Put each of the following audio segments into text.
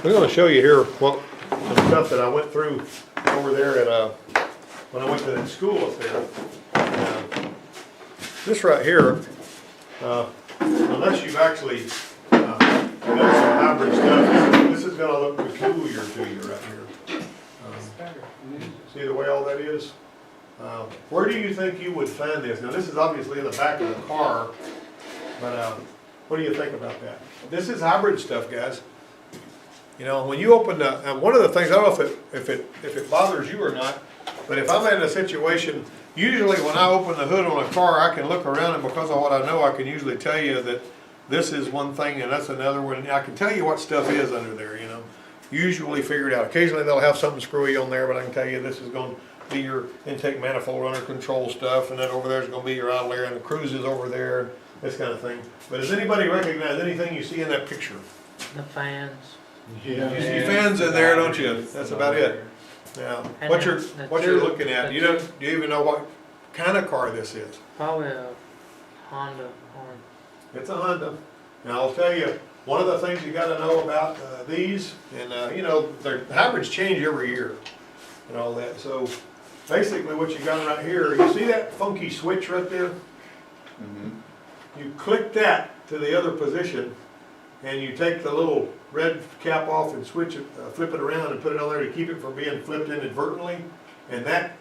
I'm going to show you here what some stuff that I went through over there at when I went to that school up there. This right here, unless you've actually done some hybrid stuff, this is going to look peculiar to you right here. See the way all that is? Where do you think you would find this? Now this is obviously in the back of the car, but what do you think about that? This is hybrid stuff, guys. You know, when you open the, one of the things, I don't know if it bothers you or not, but if I'm in a situation, usually when I open the hood on a car, I can look around and because of what I know, I can usually tell you that this is one thing and that's another one. And I can tell you what stuff is under there, you know. Usually figure it out. Occasionally they'll have something screwy on there, but I can tell you this is going to be your intake manifold runner control stuff, and then over there is going to be your idle air, and the cruise is over there, this kind of thing. But does anybody recognize anything you see in that picture? The fans. Yeah. You see fans in there, don't you? That's about it. Now, what you're looking at, do you even know what kind of car this is? Probably a Honda. It's a Honda. Now I'll tell you, one of the things you got to know about these, and you know, their hybrids change every year and all that. So basically what you got right here, you see that funky switch right there? Mm-hmm. You click that to the other position and you take the little red cap off and switch it, flip it around and put it on there to keep it from being flipped inadvertently, and that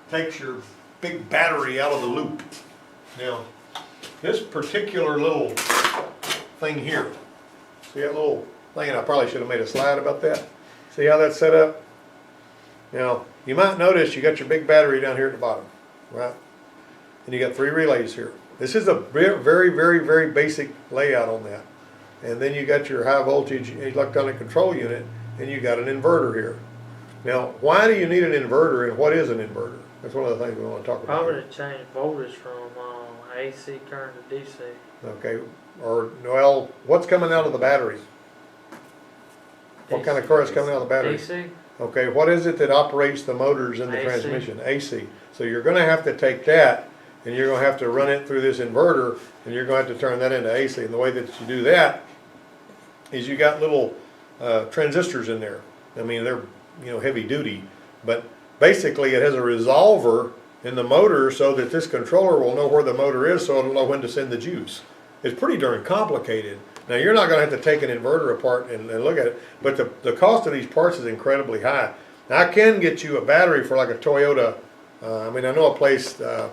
takes your big battery out of the loop. Now, this particular little thing here, see that little thing, and I probably should have made a slide about that. See how that's set up? Now, you might notice you got your big battery down here at the bottom, right? And you got 3 relays here. This is a very, very, very basic layout on that. And then you got your high voltage electronic control unit, and you got an inverter here. Now, why do you need an inverter, and what is an inverter? That's one of the things we want to talk about. Probably to change voltage from AC current to DC. Okay, or, well, what's coming out of the battery? What kind of current's coming out of the battery? DC? Okay, what is it that operates the motors in the AC. transmission? AC. So you're going to have to take that, and you're going to have to run it through this inverter, and you're going to have to turn that into AC. And the way that you do that is you got little transistors in there. I mean, they're, you know, heavy duty, but basically it has a resolver in the motor so that this controller will know where the motor is, so it'll know when to send the juice. It's pretty darn complicated. Now you're not going to have to take an inverter apart and look at it, but the cost of these parts is incredibly high. Now I can get you a battery for like a Toyota. I mean, I know a place that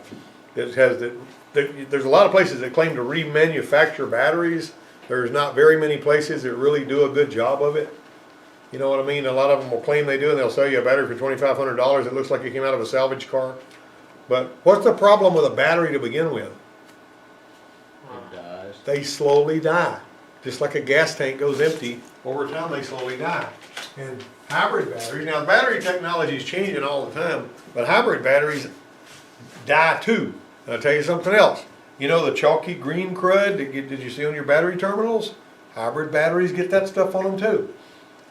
has there's a lot of places that claim to remanufacture batteries. There's not very many places that really do a good job of it. You know what I mean? A lot of them will claim they do, and they'll sell you a battery for $2,500. It looks like it came out of a salvage car. But what's the problem with a battery to begin with? It dies. They slowly die. Just like a gas tank goes empty, over time they slowly die. And hybrid batteries, now battery technology is changing all the time, but hybrid batteries die too. And I'll tell you something else. You know the chalky green crud that did you see on your battery terminals? Hybrid batteries get that stuff on them too.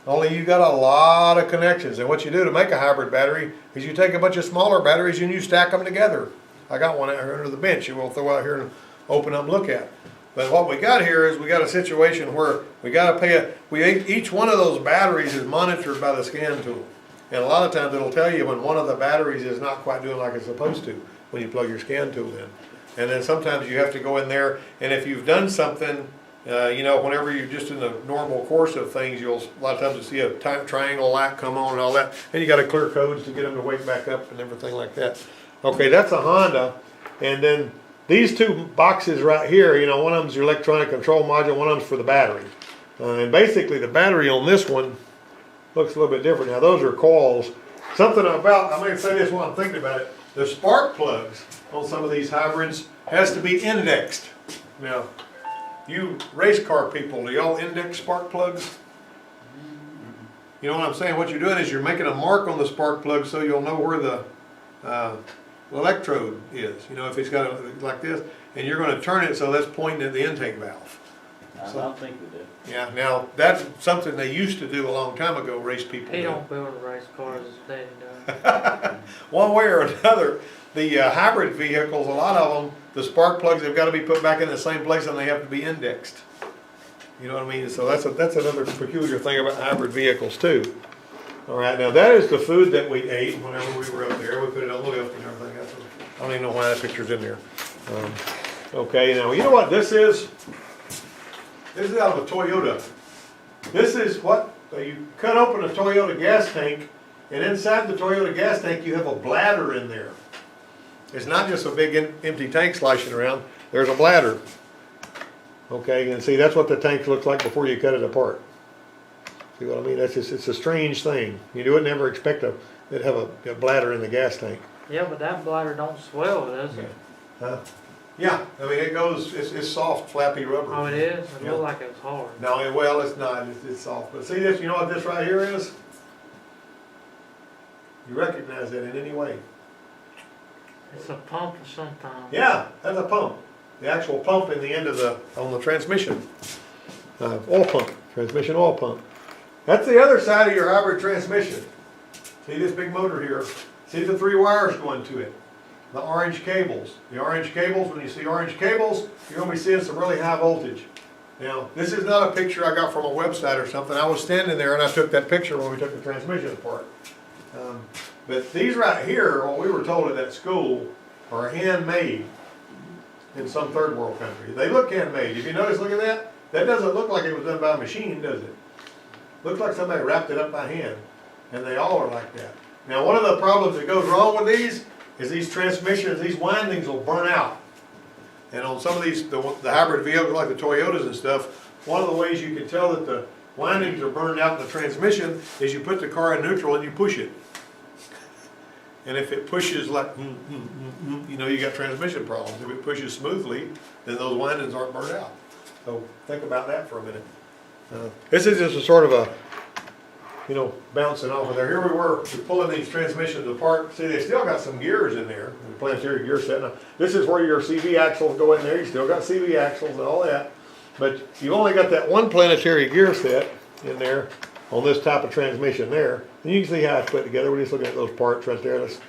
Only you got a lot of connections, and what you do to make a hybrid battery is you take a bunch of smaller batteries and you stack them together. I got one out here under the bench you will throw out here and open up and look at. But what we got here is we got a situation where we got to pay each one of those batteries is monitored by the scan tool. And a lot of times it'll tell you when one of the batteries is not quite doing like it's supposed to when you plug your scan tool in. And then sometimes you have to go in there, and if you've done something, you know, whenever you're just in the normal course of things, a lot of times you'll see a triangle light come on and all that, and you got to clear codes to get them to wake back up and everything like that. Okay, that's a Honda, and then these 2 boxes right here, you know, one of them's your electronic control module, one of them's for the battery. And basically the battery on this one looks a little bit different. Now those are coils. Something about, I may say this while I'm thinking about it, the spark plugs on some of these hybrids has to be indexed. Now, you race car people, do y'all index spark plugs? You know what I'm saying? What you're doing is you're making a mark on the spark plug so you'll know where the electrode is. You know, if it's got it like this, and you're going to turn it so that's pointing at the intake valve. I don't think we do. Yeah, now that's something they used to do a long time ago, race people. He did. don't build a race cars as daddy does. One way or another, the hybrid vehicles, a lot of them, the spark plugs have got to be put back in the same place and they have to be indexed. You know what I mean? So that's another peculiar thing about hybrid vehicles too. All right, now that is the food that we ate whenever we were up there. We put it on the lift and everything. I don't even know why that picture's in there. Okay, now you know what this is? This is out of a Toyota. This is what, you cut open a Toyota gas tank, and inside the Toyota gas tank you have a bladder in there. It's not just a big empty tank sloshing around, there's a bladder. Okay, and see, that's what the tank looks like before you cut it apart. See what I mean? That's just, it's a strange thing. You would never expect it to have a bladder in the gas tank. Yeah, but that bladder don't swell, does it? Huh? Yeah, I mean, it goes, it's soft, flappy rubber. Oh, it is? It Yeah. looked like it was hard. No, well, it's not, it's soft. But see this, you know what this right here is? You recognize that in any way? It's a pump or something. Yeah, that's a pump. The actual pump in the end of on the transmission. Oil pump, transmission oil pump. That's the other side of your hybrid transmission. See this big motor here? See the 3 wires going to it? The orange cables. The orange cables, when you see orange cables, you're going to be seeing some really high voltage. Now, this is not a picture I got from a website or something. I was standing there and I took that picture when we took the transmission apart. But these right here, what we were told at that school, are handmade in some third world country. They look handmade. If you notice, look at that. That doesn't look like it was done by a machine, does it? Looks like somebody wrapped it up by hand. And they all are like that. Now, one of the problems that goes wrong with these is these transmissions, these windings will burn out. And on some of these, the hybrid vehicles like the Toyotas and stuff, one of the ways you can tell that the windings are burned out in the transmission is you put the car in neutral and you push it. And if it pushes like, you know, you got transmission problems. If it pushes smoothly, then those windings aren't burned out. So think about that for a minute. This is just a sort of a, you know, bouncing off of there. Here we were pulling these transmissions apart. See, they still got some gears in there, the planetary gear set. Now, this is where your CV axles go in there. You still got CV axles and all that. But you've only got that one planetary gear set in there on this type of transmission there. And you can see how it's put together. We're just looking at those parts right there. That's,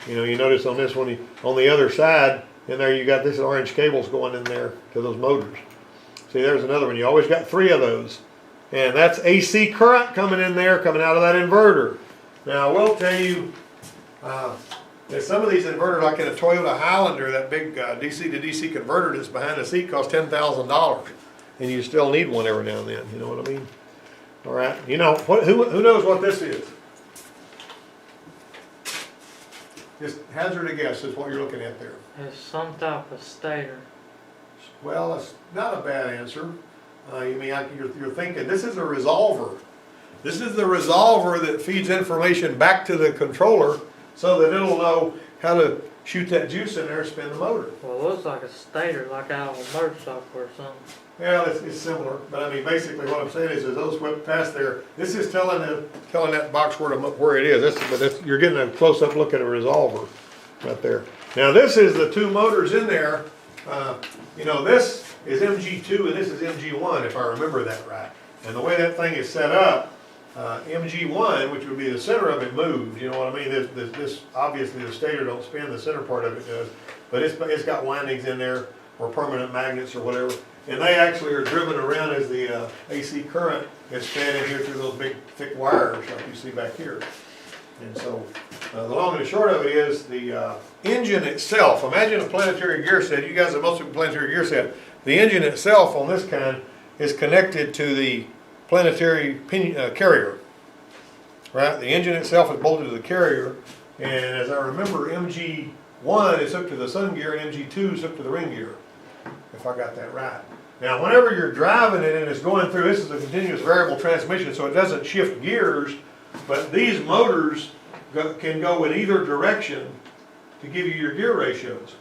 you know, you notice on this one, on the other side, in there you got this orange cables going in there to those motors. See, there's another one. You always got 3 of those. And that's AC current coming in there, coming out of that inverter. Now, I will tell you, that some of these inverters, like in a Toyota Highlander, that big DC to DC converter that's behind the seat costs $10,000. And you still need one every now and then, you know what I mean? All right, you know, who knows what this is? Just hazard a guess is what you're looking at there. It's some type of stator. Well, that's not a bad answer. You mean you're thinking this is a resolver. This is the resolver that feeds information back to the controller so that it'll know how to shoot that juice in there and spin the motor. Well, it looks like a stator, like out of a motorcycle or something. Yeah, it's similar, but I mean basically what I'm saying is those whip past there. This is telling that box where it is. But you're getting a close-up look at a resolver right there. Now this is the 2 motors in there. You know, this is MG2 and this is MG1, if I remember that right. And the way that thing is set up, MG1, which would be the center of it, moves. You know what I mean? This obviously the stator don't spin, the center part of it does, but it's got windings in there or permanent magnets or whatever, and they actually are driven around as the AC current is fed in here through those big thick wires like you see back here. And so the long and the short of it is the engine itself. Imagine a planetary gear set. You guys have most of a planetary gear set. The engine itself on this kind is connected to the planetary carrier, right? The engine itself is bolted to the carrier, and as I remember, MG1 is hooked to the sun gear and MG2 is hooked to the ring gear, if I got that right. Now, whenever you're driving it and it's going through, this is a continuous variable transmission, so it doesn't shift gears, but these motors can go in either direction to give you your gear ratios.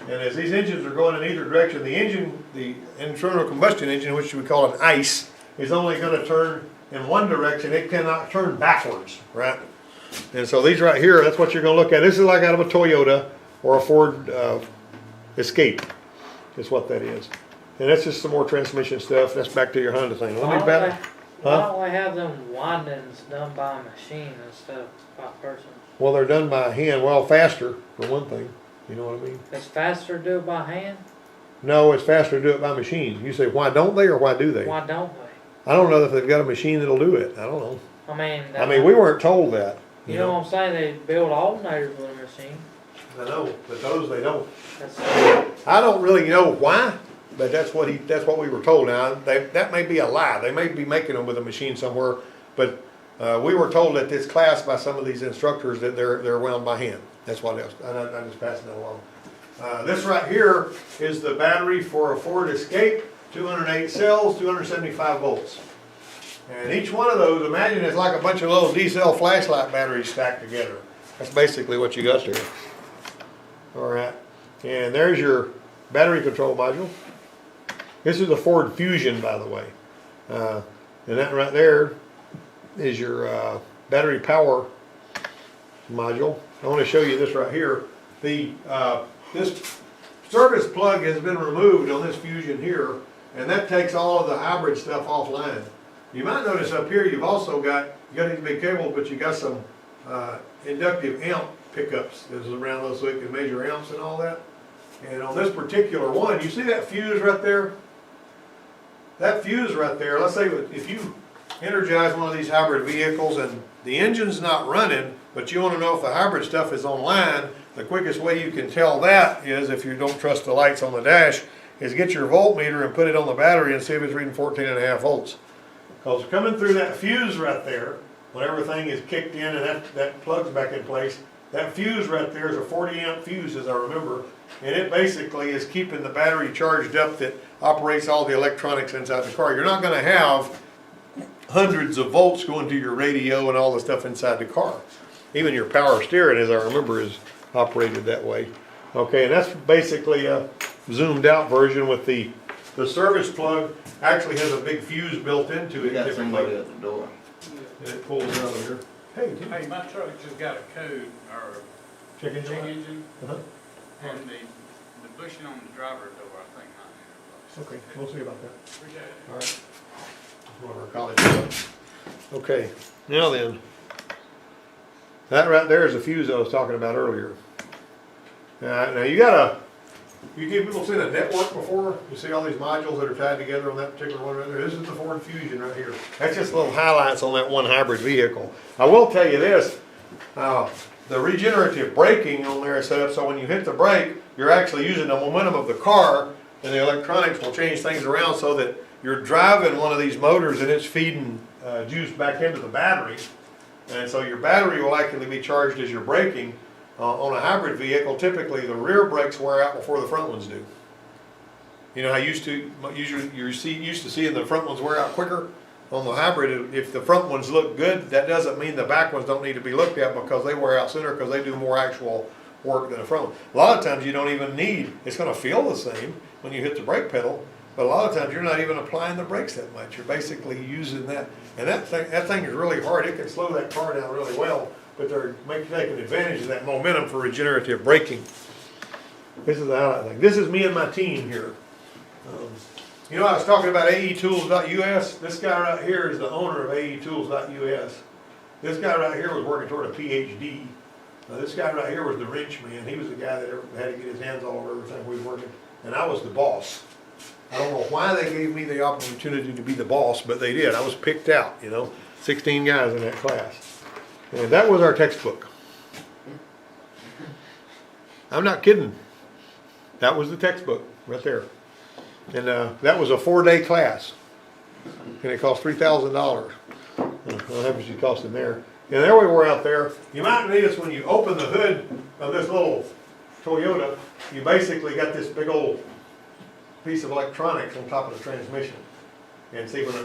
And as these engines are going in either direction, the internal combustion engine, which we call an ICE, is only going to turn in one direction. It cannot turn backwards, right? And so these right here, that's what you're going to look at. This is like out of a Toyota or a Ford Escape, is what that is. And that's just some more transmission stuff. That's back to your Honda thing. Why don't we have them windings done by a machine instead of by a person? Well, they're done by hand. Well, faster, for one thing. You know what I mean? It's faster to do it by hand? No, it's faster to do it by machine. You say, why don't they or why do they? Why don't they? I don't know if they've got a machine that'll do it. I don't know. I We weren't told that. You know what I'm saying? They build alternators with a machine. I know, but those they don't. That's, I don't really know why, but that's what we were told. Now, that may be a lie. They may be making them with a machine somewhere, but we were told at this class by some of these instructors that they're wound by hand. That's what else. I'm just passing that along. This right here is the battery for a Ford Escape, 208 cells, 275 volts. And each one of those, imagine it's like a bunch of little D-cell flashlight batteries stacked together. That's basically what you got there. All right, and there's your battery control module. This is a Ford Fusion, by the way. And that right there is your battery power module. I want to show you this right here. This service plug has been removed on this Fusion here, and that takes all of the hybrid stuff offline. You might notice up here you've also got, you got these big cables, but you got some inductive amp pickups that's around those so it can measure amps and all that. And on this particular one, you see that fuse right there? That fuse right there, let's say if you energize one of these hybrid vehicles and the engine's not running, but you want to know if the hybrid stuff is online, the quickest way you can tell that is, if you don't trust the lights on the dash, is get your voltmeter and put it on the battery and see if it's reading 14.5 volts. Because coming through that fuse right there, when everything is kicked in and that plugs back in place, that fuse right there is a 40 amp fuse, as I remember, and it basically is keeping the battery charged up that operates all the electronics inside the car. You're not going to have hundreds of volts going to your radio and all the stuff inside the car. Even your power steering, as I remember, is operated that way. Okay, and that's basically a zoomed out version with the service plug actually has a big fuse built into We it. got typically. somebody at the door. And it pulls out of here. Hey, Hey, my truck just got a code, or check check engine light? engine, Uh-huh. and the bushing on the driver's door, I think, might need Okay, we'll see about that. Appreciate it. All right. One of our college students. Okay, now then, that right there is the fuse I was talking about earlier. Now you people seen a network before? You see all these modules that are tied together on that particular one right there? This is the Ford Fusion right here. That's just little highlights on that one hybrid vehicle. I will tell you this, the regenerative braking on there is set up so when you hit the brake, you're actually using the momentum of the car, and the electronics will change things around so that you're driving one of these motors and it's feeding juice back into the battery. And so your battery will actually be charged as you're braking. On a hybrid vehicle, typically the rear brakes wear out before the front ones do. You know how used to seeing the front ones wear out quicker? On the hybrid, if the front ones look good, that doesn't mean the back ones don't need to be looked at, because they wear out sooner because they do more actual work than the front one. A lot of times you don't even need, it's going to feel the same when you hit the brake pedal, but a lot of times you're not even applying the brakes that much. You're basically using that, and that thing is really hard. It can slow that car down really well. But they're taking advantage of that momentum for regenerative braking. This is the highlight thing. This is me and my team here. You know, I was talking about aetools.us. This guy right here is the owner of aetools.us. This guy right here was working toward a PhD. This guy right here was the wrench man. He was the guy that had to get his hands all over everything we were working. And I was the boss. I don't know why they gave me the opportunity to be the boss, but they did. I was picked out, 16 guys in that class. And that was our textbook. I'm not kidding. That was the textbook right there. And that was a 4-day class. And it cost $3,000. How much it cost in there. And there we were out there. You might notice when you open the hood of this little Toyota, you basically got this big old piece of electronics on top of the transmission. And see, when a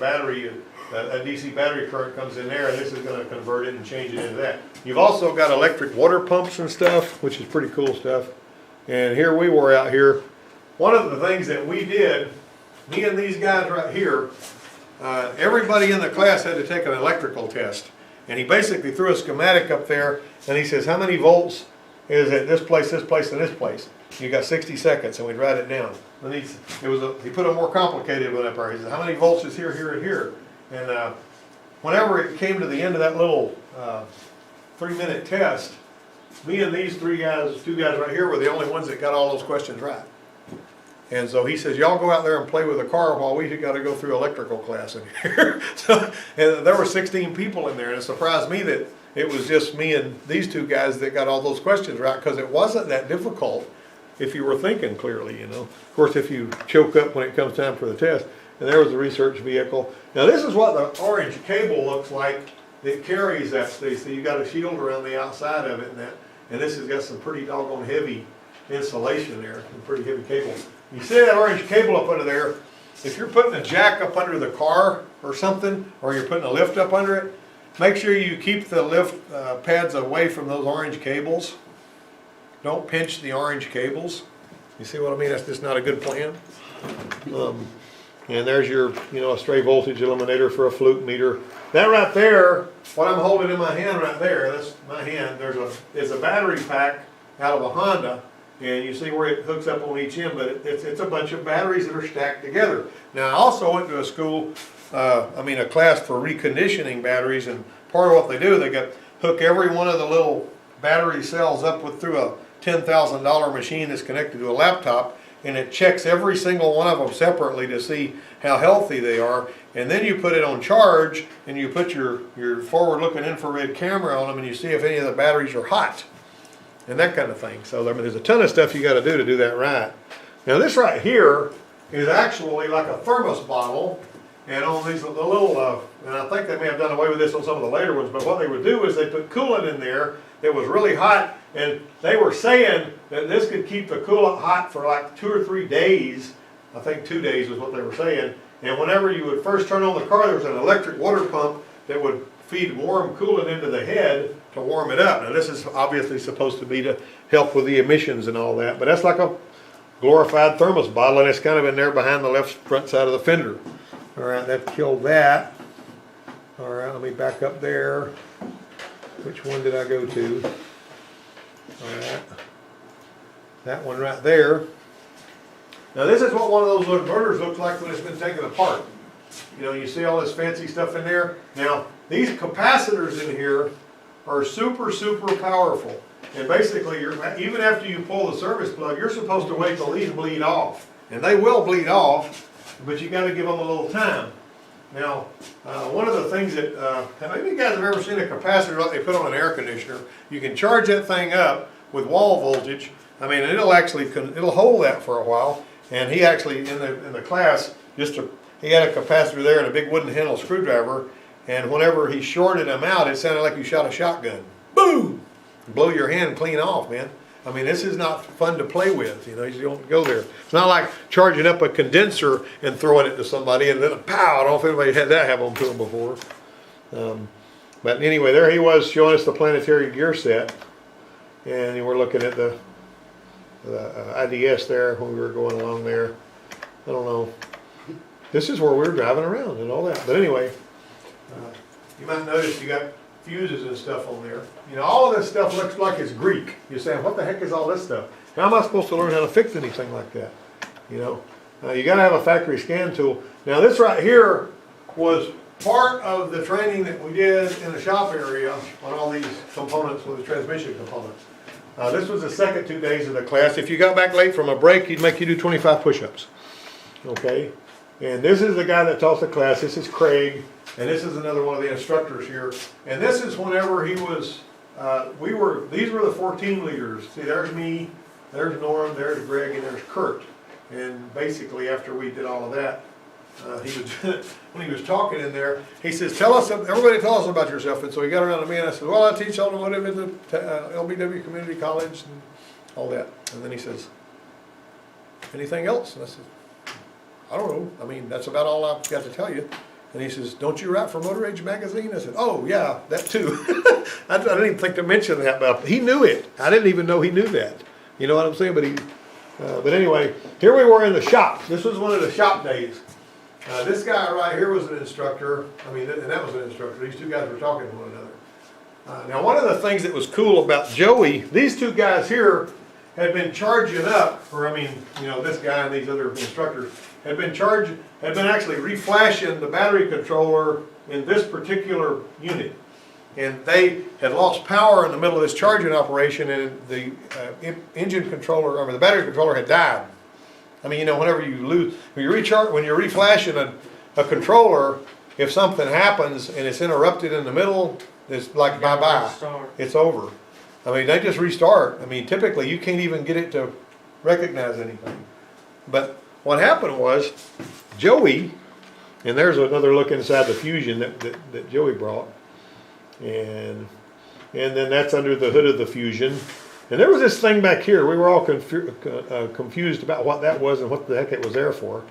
DC battery current comes in there, and this is going to convert it and change it into that. You've also got electric water pumps and stuff, which is pretty cool stuff. And here we were out here. One of the things that we did, me and these guys right here, everybody in the class had to take an electrical test. And he basically threw a schematic up there, and he says, how many volts is at this place, and this place? You got 60 seconds, and we'd write it down. And he put a more complicated one up there. He said, how many volts is here, here, and here? And whenever it came to the end of that little 3-minute test, me and these two guys right here were the only ones that got all those questions right. And so he says, y'all go out there and play with the car while we got to go through electrical class in here. So, and there were 16 people in there, and it surprised me that it was just me and these two guys that got all those questions right, because it wasn't that difficult if you were thinking clearly, you know. Of course, if you choke up when it comes time for the test. And there was the research vehicle. Now this is what the orange cable looks like that carries that stuff. So you got a shield around the outside of it, and this has got some pretty doggone heavy insulation there, some pretty heavy cable. You see that orange cable up under there, if you're putting a jack up under the car or something, or you're putting a lift up under it, make sure you keep the lift pads away from those orange cables. Don't pinch the orange cables. You see what I mean? That's just not a good plan. And there's your, you know, a stray voltage eliminator for a fluke meter. That right there, what I'm holding in my hand right there, that's my hand, is a battery pack out of a Honda. And you see where it hooks up on each end, but it's a bunch of batteries that are stacked together. Now I also went to a school, a class for reconditioning batteries, and part of what they do, they hook every one of the little battery cells up through a $10,000 machine that's connected to a laptop, and it checks every single one of them separately to see how healthy they are. And then you put it on charge, and you put your forward-looking infrared camera on them, and you see if any of the batteries are hot, and that kind of thing. So there's a ton of stuff you got to do that right. Now this right here is actually like a thermos bottle, and on these little, and I think they may have done away with this on some of the later ones, but what they would do is they put coolant in there that was really hot, and they were saying that this could keep the coolant hot for like 2 or 3 days. I think 2 days was what they were saying. And whenever you would first turn on the car, there was an electric water pump that would feed warm coolant into the head to warm it up. Now this is obviously supposed to be to help with the emissions and all that, but that's like a glorified thermos bottle, and it's kind of in there behind the left front side of the fender. All right, that killed that. All right, let me back up there. Which one did I go to? All right, that one right there. Now this is what one of those inverters looks like when it's been taken apart. You know, you see all this fancy stuff in there. Now, these capacitors in here are super, super powerful. And basically, even after you pull the service plug, you're supposed to wait till these bleed off. And they will bleed off, but you got to give them a little time. Now, one of the things that, maybe you guys have ever seen a capacitor like they put on an air conditioner. You can charge that thing up with wall voltage. I mean, it'll hold that for a while. And he actually, in the class, he had a capacitor there and a big wooden handle screwdriver, and whenever he shorted them out, it sounded like you shot a shotgun. Boom! Blow your hand clean off, man. I mean, this is not fun to play with, you know, you don't go there. It's not like charging up a condenser and throwing it to somebody and then pow, I don't know if anybody had that happen to them before. But anyway, there he was showing us the planetary gear set, and we're looking at the IDS there when we were going along there. I don't know. This is where we were driving around and all that. But anyway, you might notice you got fuses and stuff on there. You know, all of this stuff looks like it's Greek. You're saying, what the heck is all this stuff? How am I supposed to learn how to fix anything like that? You know, you got to have a factory scan tool. Now this right here was part of the training that we did in the shop area on all these components with the transmission components. This was the second 2 days of the class. If you got back late from a break, he'd make you do 25 push-ups. Okay? And this is the guy that taught the class. This is Craig, and this is another one of the instructors here. And this is whenever he was, these were the 14 leaders. See, there's me, there's Norm, there's Greg, and there's Kurt. And basically, after we did all of that, when he was talking in there, he says, everybody tell us about yourself. And so he got around to me, and I said, well, I teach automotive at the LBW Community College and all that. And then he says, anything else? And I said, I don't know. I mean, that's about all I've got to tell you. And he says, don't you write for Motor Age magazine? I said, oh, yeah, that too. I didn't even think to mention that, but he knew it. I didn't even know he knew that. You know what I'm saying? But anyway, here we were in the shop. This was one of the shop days. This guy right here was an instructor. I mean, and that was an instructor. These two guys were talking to one another. Now, one of the things that was cool about Joey, these two guys here had been charging up, this guy and these other instructors had been actually reflashing the battery controller in this particular unit. And they had lost power in the middle of this charging operation, and the engine controller, the battery controller had died. I mean, you know, whenever you lose, when you recharge, when you're reflashing a controller, if something happens and it's interrupted in the middle, it's like You gotta bye-bye. restart. It's over. I mean, they just restart. I mean, typically you can't even get it to recognize anything. But what happened was Joey, and there's another look inside the Fusion that Joey brought. And then that's under the hood of the Fusion. And there was this thing back here. We were all confused about what that was and what the heck it was there for.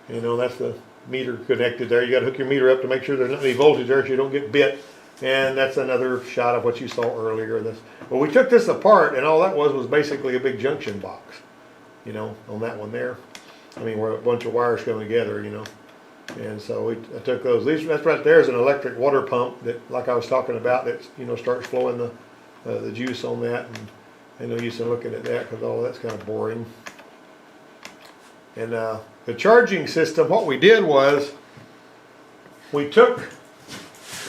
You know, that's the meter connected there. You got to hook your meter up to make sure there's not any voltage there so you don't get bit. And that's another shot of what you saw earlier. Well, we took this apart, and all that was basically a big junction box. You know, on that one there. I mean, where a bunch of wires come together, you know. And so I took those. That's right there is an electric water pump that, like I was talking about, that, you know, starts flowing the juice on that. And I know you've been looking at that because all that's kind of boring. And the charging system, what we did was we took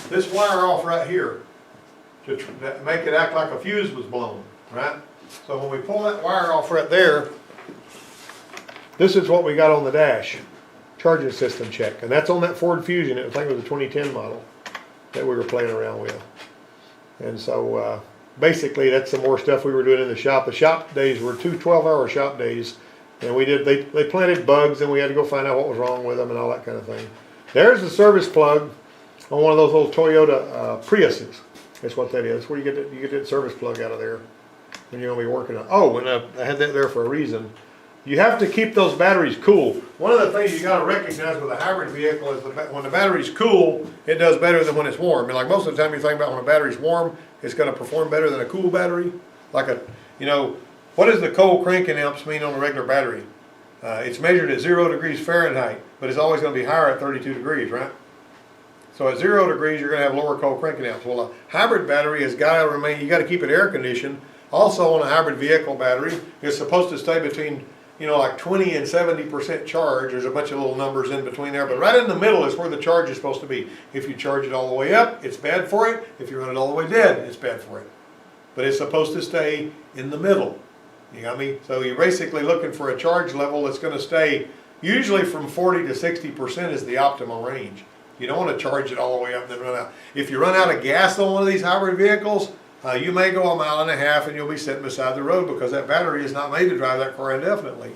this wire off right here to make it act like a fuse was blown, right? So when we pull that wire off right there, this is what we got on the dash. Charging system check. And that's on that Ford Fusion. I think it was a 2010 model that we were playing around with. And so basically that's some more stuff we were doing in the shop. The shop days were 2 12-hour shop days. And they planted bugs and we had to go find out what was wrong with them and all that kind of thing. There's the service plug on one of those old Toyota Priuses. That's what that is. Where you get that service plug out of there when you're going to be working on. Oh, and I had that there for a reason. You have to keep those batteries cool. One of the things you got to recognize with a hybrid vehicle is when the battery's cool, it does better than when it's warm. And like most of the time you think about when a battery's warm, it's going to perform better than a cool battery. Like you know, what does the cold cranking amps mean on a regular battery? It's measured at 0 degrees Fahrenheit, but it's always going to be higher at 32 degrees, right? So at 0 degrees, you're going to have lower cold cranking amps. Well, a hybrid battery has got to remain, you got to keep it air conditioned. Also on a hybrid vehicle battery, it's supposed to stay between, you know, like 20 and 70% charge. There's a bunch of little numbers in between there, but right in the middle is where the charge is supposed to be. If you charge it all the way up, it's bad for it. If you run it all the way dead, it's bad for it. But it's supposed to stay in the middle. You got me? So you're basically looking for a charge level that's going to stay usually from 40 to 60% is the optimal range. You don't want to charge it all the way up and then run out. If you run out of gas on one of these hybrid vehicles, you may go 1.5 miles and you'll be sitting beside the road because that battery is not made to drive that car indefinitely.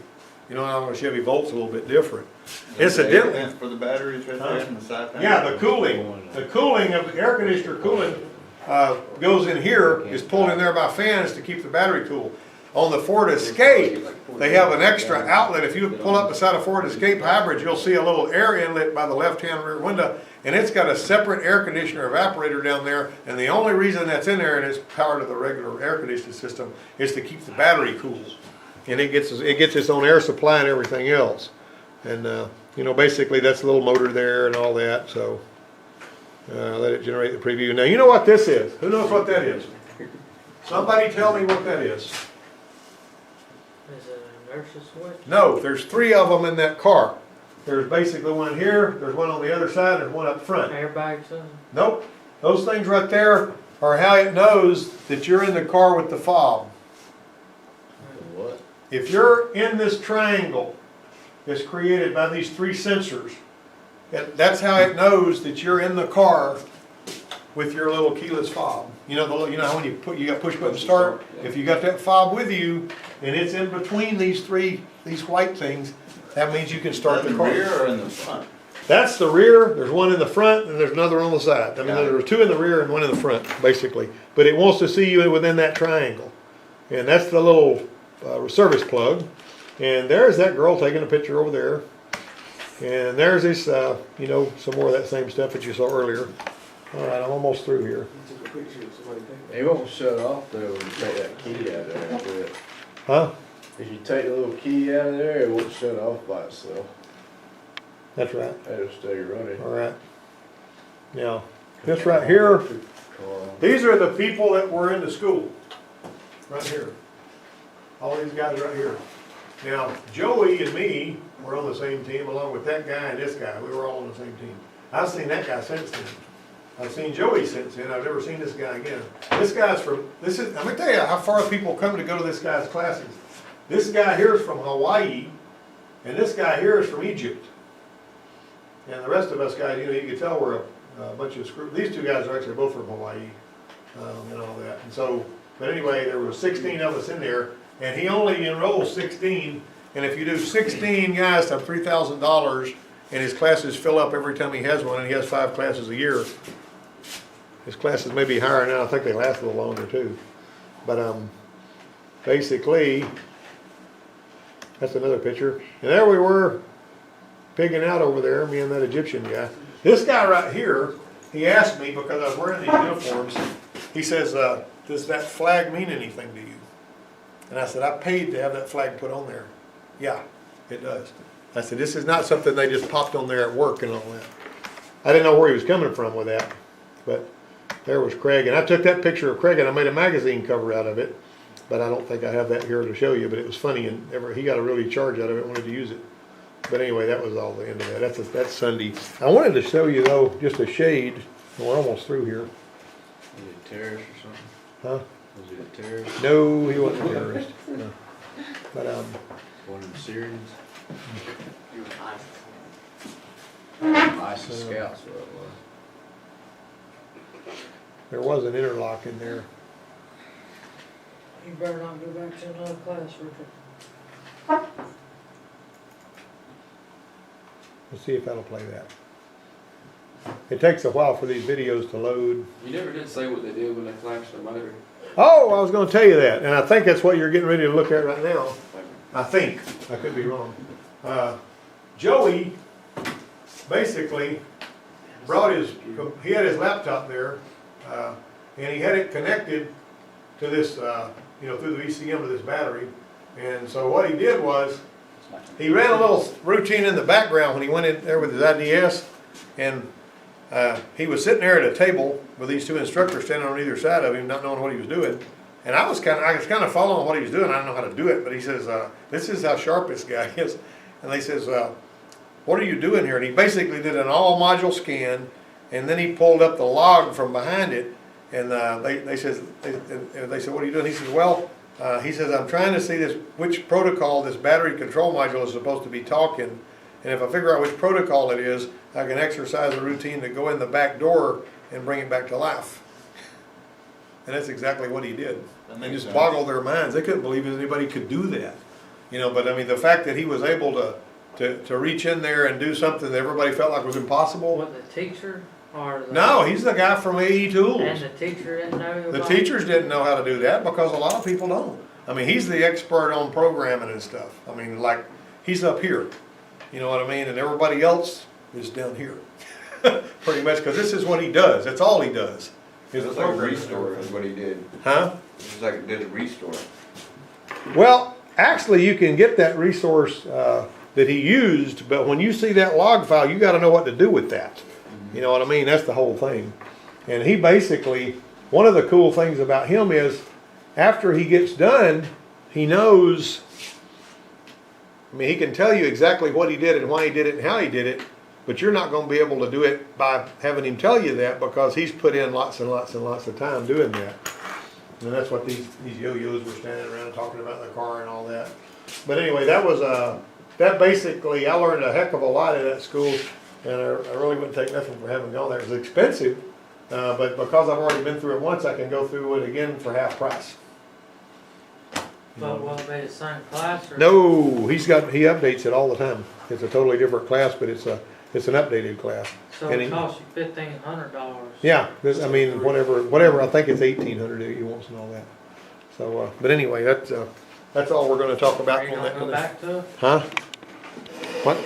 You know, on a Chevy Volt's a little bit different. Incidentally, For the batteries right there in the side panel? yeah, the cooling of the air conditioner cooling goes in here, is pulled in there by fans to keep the battery cool. On the Ford Escape, they have an extra outlet. If you pull up beside a Ford Escape hybrid, you'll see a little air inlet by the left-hand rear window, and it's got a separate air conditioner evaporator down there, and the only reason that's in there and it's powered to the regular air conditioning system is to keep the battery cool. And it gets its own air supply and everything else. And you know, basically that's a little motor there and all that, so let it generate the preview. Now you know what this is. Who knows what that is? Somebody tell me what that is. Is it an inertia switch? No, there's 3 of them in that car. There's basically one here, there's one on the other side, there's one up front. Airbags in? Nope. Those things right there are how it knows that you're in the car with the fob. What? If you're in this triangle that's created by these 3 sensors, that's how it knows that you're in the car with your little keyless fob. You know how when you got push button start, if you got that fob with you and it's in between these white things, that means you can start the car. In the rear or in the front? That's the rear. There's one in the front and there's another on the side. I mean, there are 2 in the rear and 1 in the front, basically. But it wants to see you within that triangle, and that's the little service plug. And there's that girl taking a picture over there. And there's this, you know, some more of that same stuff that you saw earlier. All right, I'm almost through here. It won't shut off though when you take that key out of there. Will it? Huh? If you take the little key out of there, it won't shut off by itself. That's right. It'll stay running. All right. Now, this right here, these are the people that were in the school. Right here. All these guys right here. Now, Joey and me were on the same team along with that guy and this guy. We were all on the same team. I've seen that guy since then. I've seen Joey since then. I've never seen this guy again. This guy's I'm gonna tell you how far people come to go to this guy's classes. This guy here is from Hawaii, And this guy here is from Egypt. And the rest of us guys, you know, you could tell we're a bunch of screw, these two guys are actually both from Hawaii, and all that. And so, but anyway, there were 16 of us in there, and he only enrolls 16, and if you do 16 guys times $3,000, and his classes fill up every time he has one, and he has 5 classes a year, his classes may be higher now, I think they last a little longer too. But basically, that's another picture. And there we were, pigging out over there, me and that Egyptian guy. This guy right here, he asked me, because I was wearing these uniforms, he says, does that flag mean anything to you? And I said, I paid to have that flag put on there. Yeah, it does. I said, this is not something they just popped on there at work and all that. I didn't know where he was coming from with that, but there was Craig. And I took that picture of Craig and I made a magazine cover out of it, but I don't think I have that here to show you, but it was funny, and he got a really charge out of it, wanted to use it. But anyway, that was all the end of that. That's Sunday. I wanted to show you though, just a shade. We're almost through here. Was he a terrorist or something? Huh? Was he a terrorist? No, he wasn't a terrorist. No. But One of the Syrians? He was ISIS. ISIS scouts, what it was. there was an interlock in there. You better not go back to another class, Richard. Let's see if that'll play that. It takes a while for these videos to load. You never did say what they did when they flashed the motor. Oh, I was going to tell you that, and I think that's what you're getting ready to look at right now. I think. I could be wrong. Joey basically brought he had his laptop there, and he had it connected to this, through the VCM to this battery. And so what he did was, he ran a little routine in the background when he went in there with his IDS, and he was sitting there at a table with these 2 instructors standing on either side of him, not knowing what he was doing. And I was kind of following what he was doing. I don't know how to do it, but he says, "This is how sharp this guy is." And they says, "What are you doing here?" And he basically did an all module scan, and then he pulled up the log from behind it, and they said, "What are you doing?" He says, "Well." He says, I'm trying to see which protocol this battery control module is supposed to be talking, and if I figure out which protocol it is, I can exercise a routine to go in the back door and bring it back to life. And that's exactly what he did. And just boggled their minds. They couldn't believe anybody could do that. But I mean, the fact that he was able to reach in there and do something that everybody felt like was impossible. What, the teacher or the... No, he's the guy from AE Tools. And the teacher didn't know The about teachers didn't know how to do that because a lot of people don't. I mean, he's the expert on programming and stuff. I mean, like, he's up here, you know what I mean? And everybody else is down here, pretty much, because this is what he does. That's all he does. It's like a restore is what he did. Huh? It's like it did a restore. Well, actually, you can get that resource that he used, but when you see that log file, you got to know what to do with that. You know what I mean? That's the whole thing. And he basically, one of the cool things about him is, after he gets done, he knows, I mean, he can tell you exactly what he did and why he did it and how he did it, but you're not going to be able to do it by having him tell you that, because he's put in lots and lots and lots of time doing that. And that's what these yo-yos were standing around talking about in the car and all that. But anyway, that basically, I learned a heck of a lot at that school, and I really wouldn't take nothing for having gone there. It was expensive, but because I've already been through it once, I can go through it again for half price. But will it be the same class or? No, he updates it all the time. It's a totally different class, but it's an updated class. So And it costs you $1,500. Yeah, whatever. I think it's $1,800 he wants and all that. So, but anyway, that's all we're going to talk about Are you on gonna that. go back to it? Huh? What?